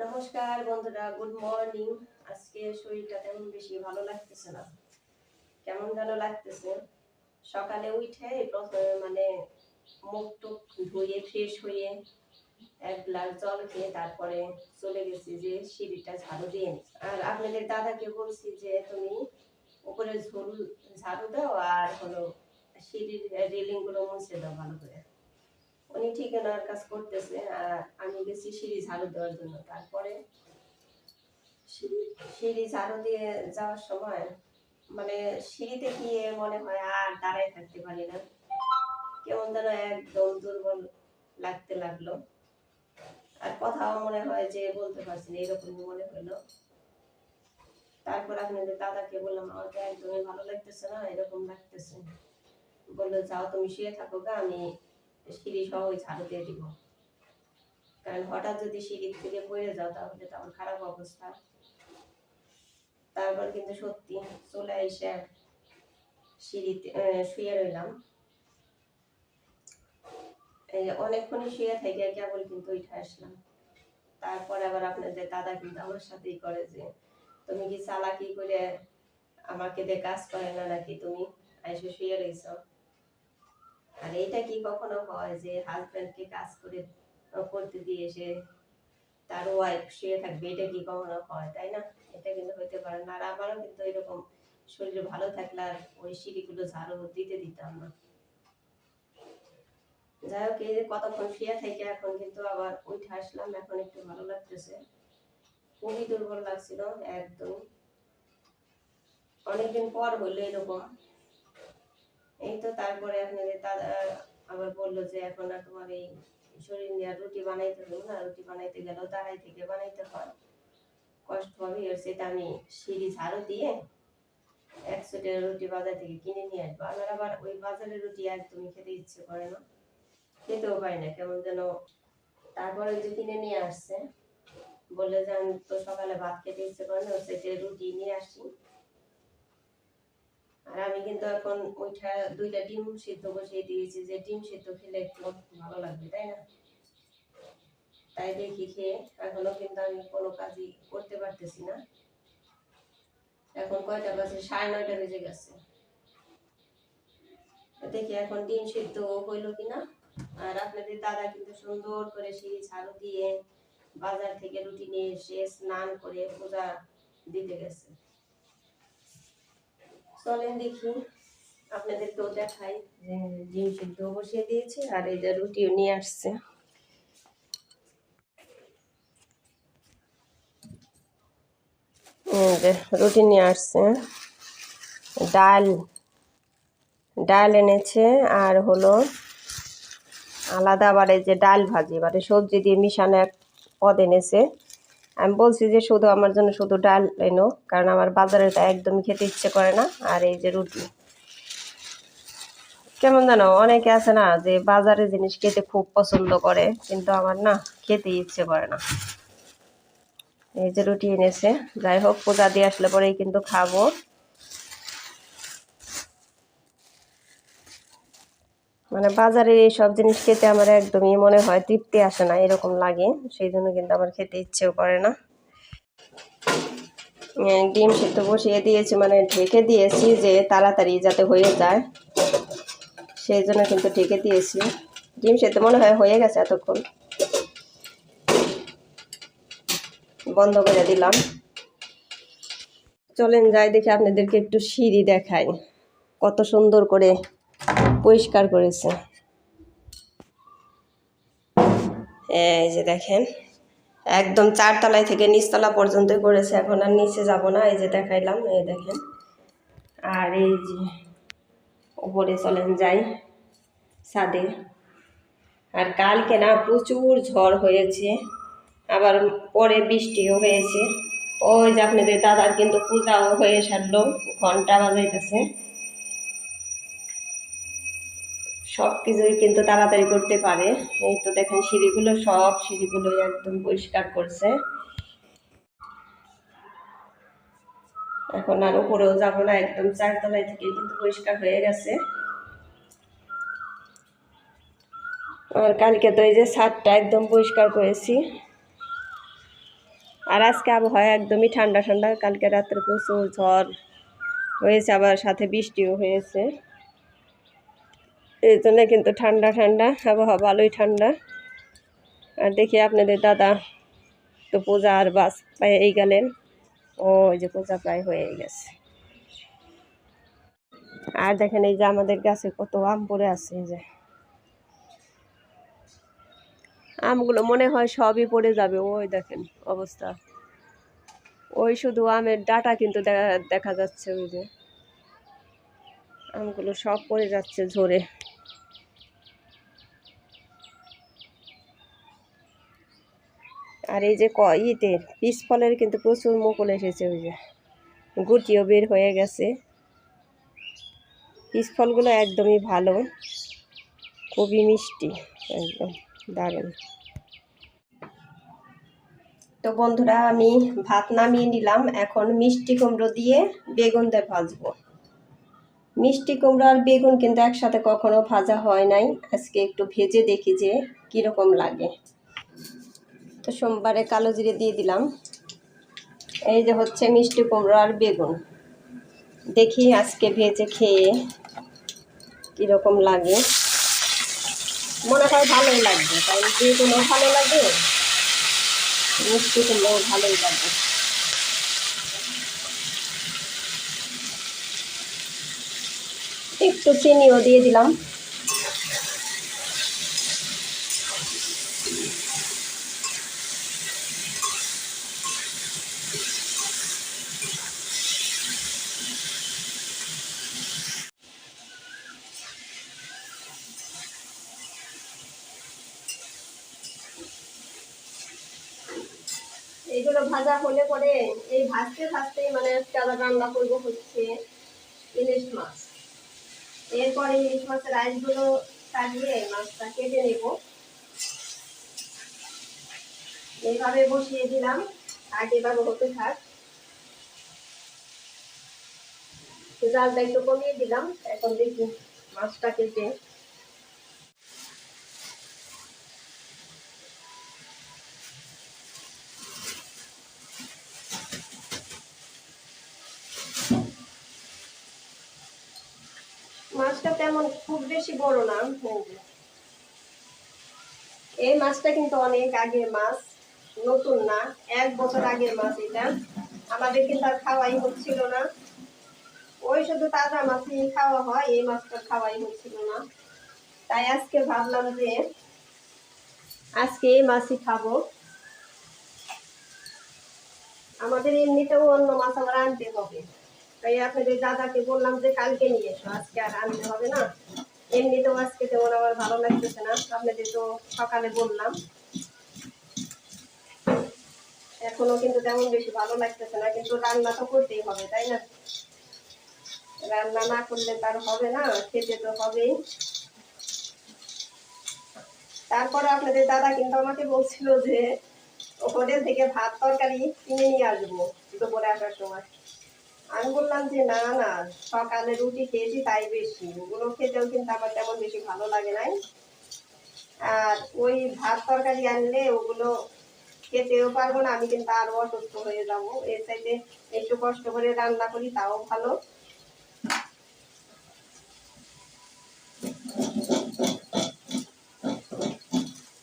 নমস্কার বন্ধুরা, good morning. আজকে শরীরটা তেমন বেশি ভালো লাগতেছে না, কেমন যেন লাগতেছে। সকালে উঠে মানে মুখ টুক ধুয়ে ফ্রেশ হয়ে এক গ্লাস জল খেয়ে তারপরে চলে গেছি যে সিঁড়িটা ঝাড়ু দিয়ে। আর আপনাদের দাদাকে বলছি যে তুমি উপরে ঝাড়ু দাও আর হলো সিঁড়ির রেলিং গুলো মুছে দাও ভালো করে। উনি ঠিক ওনার কাজ করতেছে আর আমি গেছি সিঁড়ি ঝাড়ু দেওয়ার জন্য। তারপরে সিঁড়ি ঝাড়ু দিয়ে যাওয়ার সময় মানে সিঁড়িতে গিয়ে মনে হয় আর দাঁড়ায় থাকতে পারি না, কেমন যেন একদম দুর্বল লাগতে লাগলো। আর কথাও মনে হয় যে বলতে পারছি না, এরকম মনে হলো। তারপর আপনাদের দাদাকে বললাম আমার তো একদমই ভালো লাগতেছে না, এরকম লাগতেছে। বললো যাও তুমি শুয়ে থাকো গা, আমি সিঁড়ি সহ ঝাড়ু দিয়ে দিব, কারণ হঠাৎ যদি সিঁড়ি থেকে পড়ে যাও তাহলে তো আমার খারাপ অবস্থা। তারপর কিন্তু সত্যি চলে এসে সিঁড়িতে শুয়ে রইলাম। অনেকক্ষণই শুয়ে থেকে কেবল কিন্তু উঠে আসলাম। তারপর আবার আপনাদের দাদা কিন্তু আমার সাথেই করে যে তুমি কি চালাকি করে আমাকে দিয়ে কাজ করে না নাকি, তুমি এসে শুয়ে রইছ। আর এইটা কি কখনো হয় যে হাজবেন্ডকে কাজ করতে দিয়ে এসে তার ওয়াইফ শুয়ে থাকবে? এটা কি কখনো হয়? তাই না? এটা কিন্তু হইতে পারে না। আর আমারও কিন্তু এরকম শরীর ভালো থাকলে আর ওই সিঁড়িগুলো ঝাড়ু দিতে দিতাম না। যাই হোক, এই যে কতক্ষণ শুয়ে থেকে এখন কিন্তু আবার উঠে আসলাম, এখন একটু ভালো লাগতেছে। খুবই দুর্বল লাগছিল একদম, অনেকদিন পর হইলো এরকম। এই তো তারপরে আপনাদের দাদা আবার বললো যে এখন আর তোমার এই শরীর নিয়ে রুটি বানাইতে হবে না, রুটি বানাইতে গেলেও দাঁড়াই থেকে বানাইতে হয়, কষ্ট হবে। সেটা আমি সিঁড়ি ঝাড়ু দিয়ে 100 রুটি বাজার থেকে কিনে নিয়ে আসবো। আমার আবার ওই বাজারের রুটি একদমই খেতে ইচ্ছে করে না, খেতেও পারি না কেমন যেন। তারপরে যে কিনে নিয়ে আসছে, বলে যে আমি তো সকালে ভাত খেতে ইচ্ছে করে না, সেটা রুটি নিয়ে আসি। আর আমি কিন্তু এখন ওইটা 2টা ডিম সিদ্ধ বসিয়ে দিয়েছি, যে ডিম সিদ্ধ খেলে একটু ভালো লাগবে, তাই না? তাই দেখি খেয়ে এখনো কিন্তু আমি কোনো কাজই করতে পারতেছি না। এখন কয়টা বাজে? 9:30 বেজে গেছে। দেখি এখন ডিম সিদ্ধ হইলো কিনা। আর আপনাদের দাদা কিন্তু সুন্দর করে সিঁড়ি ঝাড়ু দিয়ে বাজার থেকে রুটি নিয়ে এসে স্নান করে পূজা দিতে গেছে। চলেন দেখি আপনাদেরকেও দেখাই যে ডিম সিদ্ধ বসিয়ে দিয়েছি আর এই যে রুটিও নিয়ে আসছে। রুটি নিয়ে আসছে, ডাল ডাল এনেছে, আর হলো আলাদা আবার এই যে ডাল ভাজি, মানে সবজি দিয়ে মিশানো এক পদ এনেছে। আমি বলছি যে শুধু আমার জন্য শুধু ডাল এনো, কারণ আমার বাজারেটা একদমই খেতে ইচ্ছে করে না। আর এই যে রুটি, কেমন জানো অনেকে আছে না যে বাজারের জিনিস খেতে খুব পছন্দ করে, কিন্তু আমার না খেতে ইচ্ছে করে না। এই যে রুটি এনেছে, যাই হোক পূজা দিয়ে আসলে পরেই কিন্তু খাবো। মানে বাজারের এই সব জিনিস খেতে আমার একদমই মনে হয় তৃপ্তি আসে না, এরকম লাগে। সেই জন্য কিন্তু আমার খেতে ইচ্ছেও করে না। ডিম সিদ্ধ বসিয়ে দিয়েছি, মানে ঢেকে দিয়েছি যে তাড়াতাড়ি যাতে হয়ে যায়, সেই জন্য কিন্তু ঢেকে দিয়েছি। ডিম সিদ্ধ মনে হয় হয়ে গেছে, এতক্ষণ বন্ধ করে দিলাম। চলেন যাই দেখি আপনাদেরকে একটু সিঁড়ি দেখাই, কত সুন্দর করে পরিষ্কার করেছে। এই যে দেখেন, একদম 4 তলায় থেকে নিচতলা পর্যন্ত করেছে। এখন আর নিচে যাব না, এই যে দেখাইলাম, এই দেখেন। আর এই যে উপরে চলেন যাই ছাদে। আর কালকে না প্রচুর ঝড় হয়েছে, আবার পরে বৃষ্টিও হয়েছে। ওই যে আপনাদের দাদার কিন্তু পূজাও হয়ে সারলো, ঘন্টা বাজাইতেছে। সব কিছুই কিন্তু তাড়াতাড়ি করতে পারে। এই তো দেখেন সিঁড়িগুলো, সব সিঁড়িগুলো একদম পরিষ্কার করছে। এখন আর উপরেও যাবো না, একদম 4 তলায় থেকে কিন্তু পরিষ্কার হয়ে গেছে। আর কালকে তো এই যে ছাদটা একদম পরিষ্কার করেছি। আর আজকে আবহাওয়া একদমই ঠান্ডা ঠান্ডা, কালকে রাত্রে প্রচুর ঝড় হয়েছে, আবার সাথে বৃষ্টিও হয়েছে, এই জন্য কিন্তু ঠান্ডা ঠান্ডা আবহাওয়া, ভালোই ঠান্ডা। আর দেখি আপনাদের দাদা তো পূজা আর বাস এই গেলেন, ওই যে পূজা প্রায় হয়ে গেছে। আর দেখেন এই যে আমাদের গাছে কত আম পড়ে আছে, এই যে আমগুলো মনে হয় সবই পড়ে যাবে, ওই দেখেন অবস্থা, ওই শুধু আমের ডাটা কিন্তু দেখা যাচ্ছে, ওই যে আমগুলো সব পড়ে যাচ্ছে ঝরে। আর এই যে ইতে পিচ ফলের কিন্তু প্রচুর মুকুল এসেছে, ওই যে গুটিও বের হয়ে গেছে। পিচ ফলগুলো একদমই ভালো, খুবই মিষ্টি, একদম দারুণ। তো বন্ধুরা আমি ভাত নামিয়ে নিলাম, এখন মিষ্টি কুমড়ো দিয়ে বেগুন দিয়ে ভাজবো। মিষ্টি কুমড়ো আর বেগুন কিন্তু একসাথে কখনো ভাজা হয় নাই, আজকে একটু ভেজে দেখি যে কীরকম লাগে। তো সোমবারে কালো জিরে দিয়ে দিলাম। এই যে হচ্ছে মিষ্টি কুমড়ো আর বেগুন, দেখি আজকে ভেজে খেয়ে কীরকম লাগে। মনে হয় ভালোই লাগবে, কারণ বেগুনও ভালো লাগে, মিষ্টি কুমড়ো ভালোই লাগে। একটু চিনিও দিয়ে দিলাম। এইগুলো ভাজা হলে পরে এই ভাজতে ভাজতেই মানে আবার রান্না করবো হচ্ছে ইলিশ মাছ। এরপরে ইলিশ মাছের আইসগুলো কাটিয়ে মাছটা কেটে নেব, এইভাবে বসিয়ে দিলাম, আর এভাবে হতে থাক। জালটা একটু কমিয়ে দিলাম, এখন দেখি মাছটা কেটে। মাছটা তেমন খুব বেশি বড় না, এই মাছটা কিন্তু অনেক আগের মাছ, নতুন না, 1 বছর আগের মাছ এটা। আমাদের কিন্তু আর খাওয়াই হচ্ছিল না, ওই শুধু তাজা মাছই খাওয়া হয়, এই মাছটা খাওয়াই হচ্ছিল না। তাই আজকে ভাবলাম যে আজকে এই মাছই খাবো। আমাদের এমনিতেও অন্য মাছ আবার আনতে হবে, তাই আপনাদের দাদাকে বললাম যে কালকে নিয়ে এসো, আজকে আর আনতে হবে না। এমনিতেও আজকে তেমন আমার ভালো লাগতেছে না, আপনাদের তো সকালে বললাম, এখনো কিন্তু তেমন বেশি ভালো লাগতেছে না, কিন্তু রান্না তো করতেই হবে, তাই না? রান্না না করলে তার হবে না, খেতে তো হবেই। তারপরে আপনাদের দাদা কিন্তু আমাকে বলছিল যে হোটেল থেকে ভাত তরকারি কিনে নিয়ে আসবো দুপুরে আসার সময়। আমি বললাম যে না না, সকালে রুটি খেয়েছি তাই বেশি, ওগুলো খেতেও কিন্তু আমার তেমন বেশি ভালো লাগে নাই। আর ওই ভাত তরকারি আনলে ওগুলো খেতেও পারবো না, আমি কিন্তু আরো অসুস্থ হয়ে যাবো। এর চাইতে একটু কষ্ট করে রান্না করি, তাও ভালো।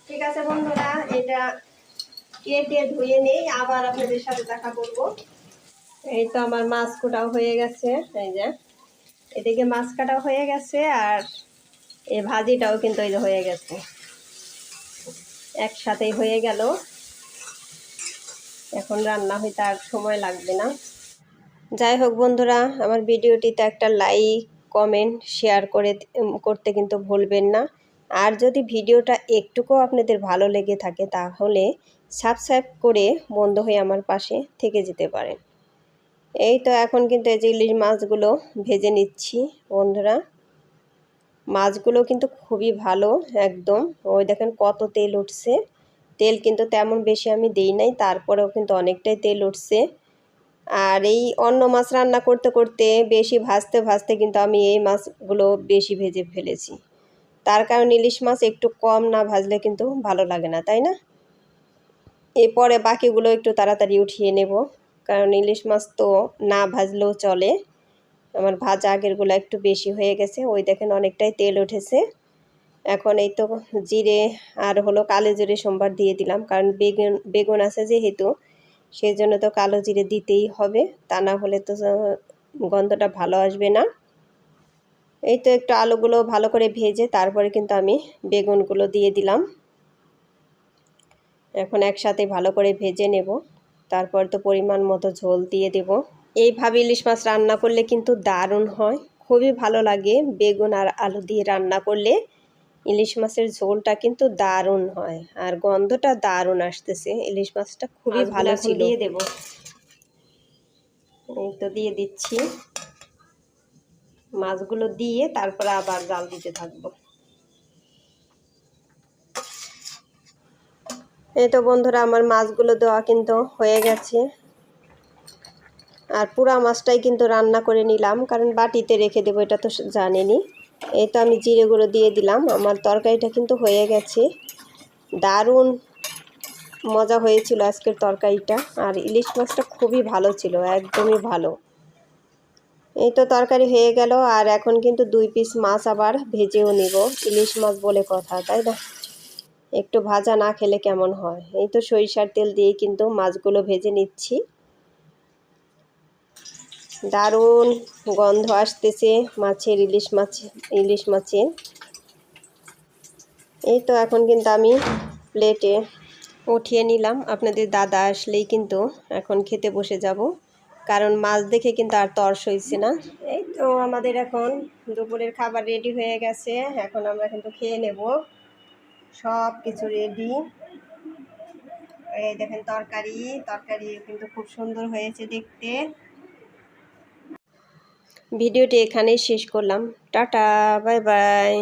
ঠিক আছে বন্ধুরা, এটা কেটে ধুয়ে নেই, আবার আপনাদের সাথে দেখা করবো। এই তো আমার মাছ কাটাও হয়ে গেছে, এই যে এদিকে মাছ কাটাও হয়ে গেছে, আর এই ভাজিটাও কিন্তু এই যে হয়ে গেছে, একসাথেই হয়ে গেল। এখন রান্না হইতে আর সময় লাগবে না। যাই হোক বন্ধুরা, আমার ভিডিওটিতে একটা লাইক কমেন্ট শেয়ার করতে কিন্তু ভুলবেন না। আর যদি ভিডিওটা একটুকুও আপনাদের ভালো লেগে থাকে তাহলে সাবস্ক্রাইব করে বন্ধু হয়ে আমার পাশে থেকে যেতে পারেন। এই তো এখন কিন্তু এই যে ইলিশ মাছগুলো ভেজে নিচ্ছি বন্ধুরা। মাছগুলো কিন্তু খুবই ভালো একদম, ওই দেখেন কত তেল উঠছে। তেল কিন্তু তেমন বেশি আমি দিই নাই, তারপরেও কিন্তু অনেকটাই তেল উঠছে। আর এই অন্য মাছ রান্না করতে করতে বেশি ভাজতে ভাজতে কিন্তু আমি এই মাছগুলো বেশি ভেজে ফেলেছি, তার কারণ ইলিশ মাছ একটু কম না ভাজলে কিন্তু ভালো লাগে না, তাই না? এরপরে বাকিগুলো একটু তাড়াতাড়ি উঠিয়ে নেব, কারণ ইলিশ মাছ তো না ভাজলেও চলে। আমার ভাজা আগেরগুলো একটু বেশি হয়ে গেছে, ওই দেখেন অনেকটাই তেল উঠেছে। এখন এই তো জিরে আর হলো কালো জিরে সোমবার দিয়ে দিলাম, কারণ বেগুন আছে যেহেতু, সেই জন্য তো কালো জিরে দিতেই হবে, তা না হলে তো গন্ধটা ভালো আসবে না। এই তো একটু আলুগুলো ভালো করে ভেজে তারপরে কিন্তু আমি বেগুনগুলো দিয়ে দিলাম। এখন একসাথে ভালো করে ভেজে নেব, তারপর তো পরিমাণ মতো ঝোল দিয়ে দেব। এইভাবে ইলিশ মাছ রান্না করলে কিন্তু দারুণ হয়, খুবই ভালো লাগে। বেগুন আর আলু দিয়ে রান্না করলে ইলিশ মাছের ঝোলটা কিন্তু দারুণ হয়, আর গন্ধটা দারুণ আসতেছে। ইলিশ মাছটা খুবই ভালো ছিল। দিয়ে দেব, এই তো দিয়ে দিচ্ছি। মাছগুলো দিয়ে তারপরে আবার জাল দিতে থাকবো। এই তো বন্ধুরা, আমার মাছগুলো দেওয়া কিন্তু হয়ে গেছে, আর পুরা মাছটাই কিন্তু রান্না করে নিলাম, কারণ বাটিতে রেখে দেবো, এটা তো জানেনই। এই তো আমি জিরে গুঁড়ো দিয়ে দিলাম। আমার তরকারিটা কিন্তু হয়ে গেছে। দারুণ মজা হয়েছিল আজকের তরকারিটা, আর ইলিশ মাছটা খুবই ভালো ছিল, একদমই ভালো। এই তো তরকারি হয়ে গেল, আর এখন কিন্তু 2 পিস মাছ আবার ভেজেও নিব। ইলিশ মাছ বলে কথা, তাই না? একটু ভাজা না খেলে কেমন হয়। এই তো সরিষার তেল দিয়ে কিন্তু মাছগুলো ভেজে নিচ্ছি। দারুণ গন্ধ আসতেছে মাছের, ইলিশ মাছের। এই তো এখন কিন্তু আমি প্লেটে উঠিয়ে নিলাম। আপনাদের দাদা আসলেই কিন্তু এখন খেতে বসে যাব, কারণ মাছ দেখে কিন্তু আর তর সইছে না। এই তো আমাদের এখন দুপুরের খাবার রেডি হয়ে গেছে, এখন আমরা কিন্তু খেয়ে নেব। সব কিছু রেডি। এই দেখেন তরকারি কিন্তু খুব সুন্দর হয়েছে দেখতে। ভিডিওটি এখানেই শেষ করলাম। Tata, bye bye.